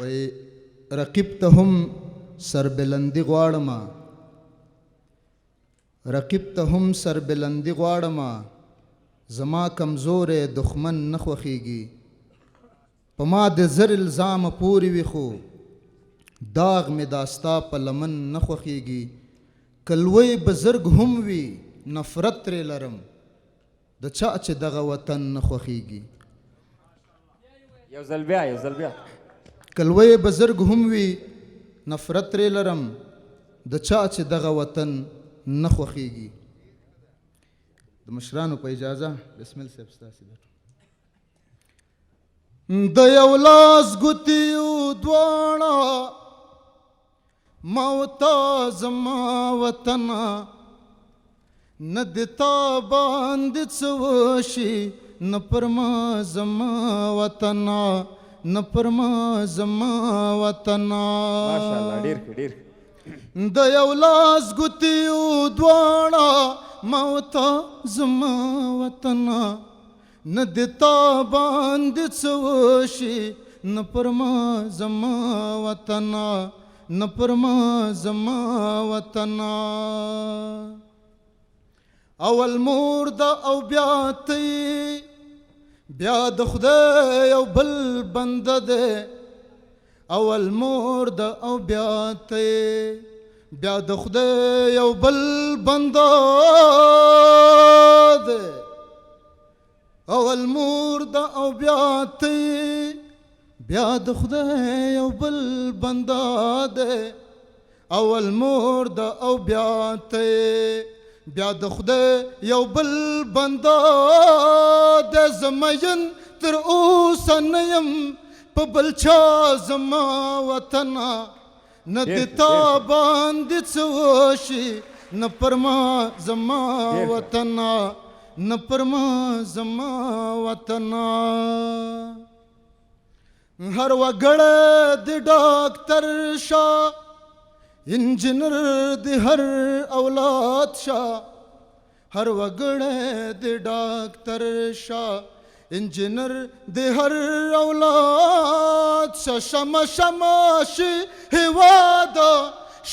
وی رقیب ته هم سربلندي غواړمه رقیب ته هم سربلندي غواړمه زما کمزوری دښمن نه خوښیږي په ما د زر الزامه پورې وي خو داغ مې دا ستا په لمن نه خوښیږي که لوی بزرګ هم وي نفرت ترې لرم د چا چې دغه وطن نه خوښیږي یو ځل بیا که لوی بزرګ هم وي نفرت ترې لرم د چا چې دغه وطن نه خوښیږي د مشرانو په اجازه بسمل صاحب ستاسې د یو لاس ګوتیو دواړه ما و تا زما وطنه نه د تا باندې څه وشي نه پر ما زما وطنه نه پر ما زما وطنه ماشاءالله ډېر ښه د یو لاس ګوتیو دواړه ما و تا زما وطنه نه د تا باندې څه وشي نه پر ما زما وطنه نه پر ما زما وطنه اول مور ده او بیا تی بیا د خدای یو بل بنده ده اول مور ده او بیا تی بیا د خدای یو بل بنده ده اول مور ده او بیا تی بیا د خدای یو بل بنده ده اول مور ده او بیا تی بیا د خدای یو بل بنده ده زمین تر اوسه نه یم په بل چا زما وطنه نه د تا باندې څه وشي نه پر ما زما وطنه نه پر ما زما وطنه هر وګړی د ډاکټر شه انجینر د هر اولاد شه هر وګړی د ډاکټر شه انجینر د هر اولاد شه شمه شمه شي هیواده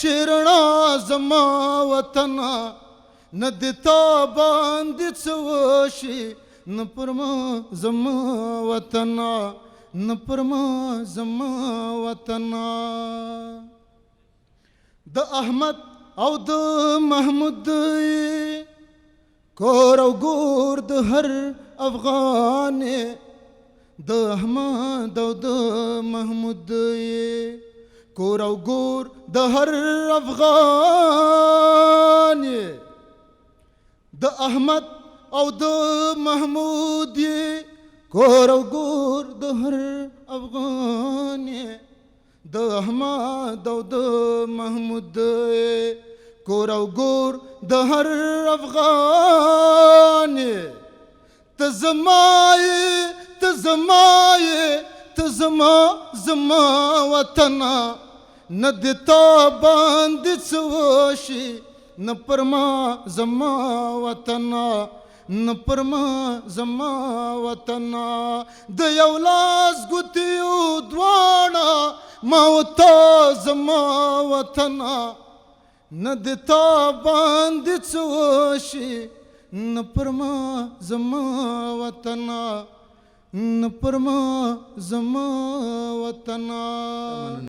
شیرنا زما وطنه نه د تا باندې څه وشي نه پر ما زما وطنه نه پر ما زما وطنه د احمد او د محمود کور او ګور د هر افغان د احمد او د محمود کور او ګور د هر افغان د احمد او د محمود کور او ګور د هر افغان د احمد او د محمود کور او ګور د هر افغان ته زما زما وطنه نه د تا باندې څه وشي نه پر ما زما وطنه نه پر ما زما وطنه د یو لاس ګوتیو دواړه ما و تا زما وطنه نه د تا باندې څه وشي نه پر ما زما وطنه نه پر ما زما وطنه